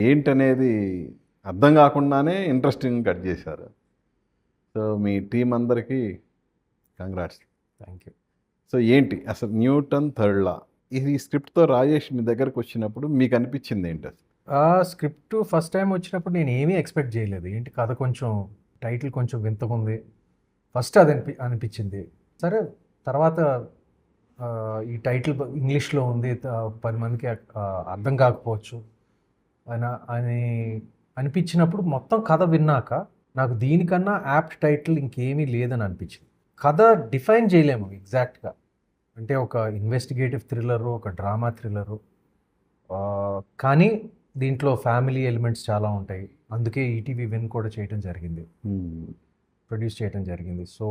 ఏంటనేది అర్థం కాకుండానే ఇంట్రెస్టింగ్ కట్ చేశారు. సో మీ టీం అందరికీ కంగ్రాట్స్. Thank you. సో ఏంటి అసలు న్యూటన్ థర్డ్ లా ఇది స్క్రిప్ట్తో రాజేష్ మీ దగ్గరకు వచ్చినప్పుడు మీకు అనిపించింది ఏంటి అసలు? ఆ స్క్రిప్ట్ ఫస్ట్ టైం వచ్చినప్పుడు నేను ఏమీ ఎక్స్పెక్ట్ చేయలేదు. ఏంటి కథ కొంచెం టైటిల్ కొంచెం వింతగుంది. ఫస్ట్ అది అనిపించింది. సరే తర్వాత ఈ టైటిల్ ఇంగ్లీష్లో ఉంది, 10 మందికి అర్థం కాకపోవచ్చు అని అనిపించినప్పుడు మొత్తం కథ విన్నాక నాకు దీనికన్నా యాప్ట్ టైటిల్ ఇంకేమీ లేదని అనిపించింది. కథ డిఫైన్ చేయలేము ఎగ్జాక్ట్గా. అంటే ఒక ఇన్వెస్టిగేటివ్ థ్రిల్లరు, ఒక డ్రామా థ్రిల్లరు, కానీ దీంట్లో ఫ్యామిలీ ఎలిమెంట్స్ చాలా ఉంటాయి. అందుకే ఈటీవీ విన్ కూడా చేయడం జరిగింది, ప్రొడ్యూస్ చేయడం జరిగింది. సో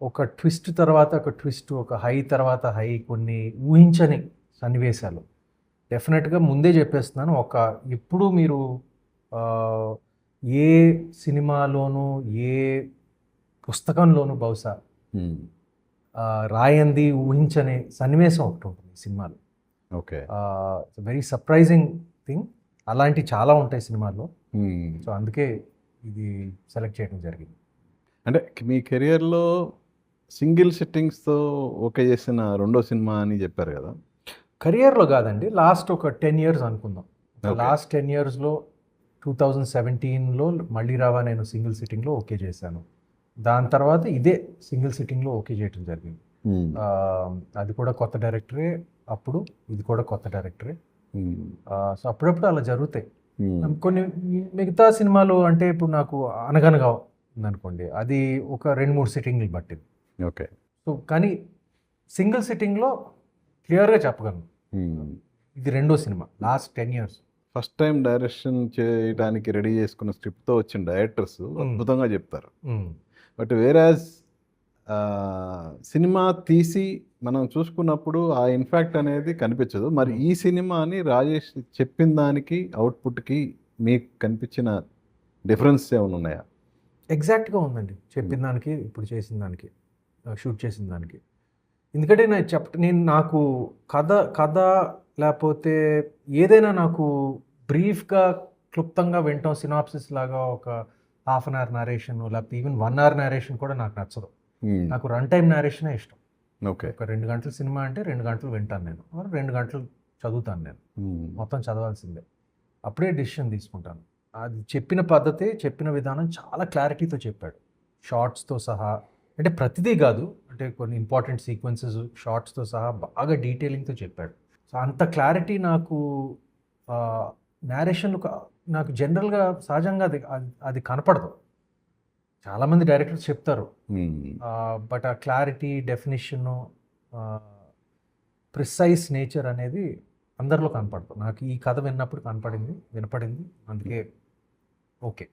ఒక ట్విస్ట్ తర్వాత ఒక ట్విస్ట్, ఒక హై తర్వాత హై, కొన్ని ఊహించని సన్నివేశాలు. డెఫినెట్గా ముందే చెప్పేస్తున్నాను, ఎప్పుడు మీరు ఏ సినిమాలోనూ ఏ పుస్తకంలోనూ బహుశా రాయంది ఊహించని సన్నివేశం ఒకటి ఉంటుంది సినిమాలో. Okay, very surprising thing. అలాంటి చాలా ఉంటాయి సినిమాల్లో. సో అందుకే ఇది సెలెక్ట్ చేయడం జరిగింది. అంటే మీ కెరియర్లో సింగిల్ సిట్టింగ్స్తో ఓకే చేసిన రెండో సినిమా అని చెప్పారు కదా? కెరియర్లో కాదండి, లాస్ట్ ఒక 10 years అనుకుందాం. లాస్ట్ 10 yearsలో 2017లో మళ్ళీ రావా నేను సింగిల్ సిట్టింగ్లో ఓకే చేశాను. దాని తర్వాత ఇదే సింగిల్ సిట్టింగ్లో ఓకే చేయడం జరిగింది. అది కూడా కొత్త డైరెక్టరే, అప్పుడు ఇది కూడా కొత్త డైరెక్టరే. సో అప్పుడప్పుడు అలా జరుగుతాయి. కొన్ని మిగతా సినిమాలు అంటే ఇప్పుడు నాకు అనగనగా ఉందనుకోండి, అది ఒక 2-3 సిట్టింగ్లు పట్టింది. ఓకే. సో కానీ సింగిల్ సిట్టింగ్లో క్లియర్గా చెప్పగలను, ఇది రెండో cinema last 10 years. First time direction చేయడానికి రెడీ చేసుకున్న స్క్రిప్ట్తో వచ్చిన డైరెక్టర్స్ అద్భుతంగా చెప్తారు. బట్ వేరాజ్ సినిమా తీసి మనం చూసుకున్నప్పుడు ఆ ఇన్ఫాక్ట్ అనేది కనిపించదు. మరి ఈ సినిమాని రాజేష్ చెప్పిన దానికి అవుట్పుట్కి మీకు కనిపించిన డిఫరెన్స్ ఏమైనా ఉన్నాయా? ఎగ్జాక్ట్గా ఉందండి, చెప్పిన దానికి ఇప్పుడు చేసిన దానికి, షూట్ చేసిన దానికి. ఎందుకంటే నేను నాకు కథ లేకపోతే ఏదైనా నాకు బ్రీఫ్గా క్లుప్తంగా వింటాం, సినాప్సిస్ లాగా ఒక 1/2 hour నరేషన్ లేకపోతే ఈవెన్ 1 hour నరేషన్ కూడా నాకు నచ్చదు. నాకు రన్ టైం నరేషనే ఇష్టం. ఓకే. ఒక 2 గంటల సినిమా అంటే 2 గంటలు వింటాను నేను, 2 గంటలు చదువుతాను నేను, మొత్తం చదవాల్సిందే. అప్పుడే డెసిషన్ తీసుకుంటాను. అది చెప్పిన పద్ధతి, చెప్పిన విధానం చాలా క్లారిటీతో చెప్పాడు, షార్ట్స్తో సహా. అంటే ప్రతిదీ కాదు, అంటే కొన్ని ఇంపార్టెంట్ సీక్వెన్సెస్ షార్ట్స్తో సహా బాగా డీటెయిలింగ్తో చెప్పాడు. సో అంత క్లారిటీ నాకు నేరేషన్లు నాకు జనరల్గా సహజంగా అది కనపడదు. చాలామంది డైరెక్టర్స్ చెప్తారు, బట్ ఆ క్లారిటీ, డెఫినిషను, ప్రిసైజ్ నేచర్ అనేది అందరిలో కనపడదు. నాకు ఈ కథ విన్నప్పుడు వినపడింది. అందుకే ఓకే.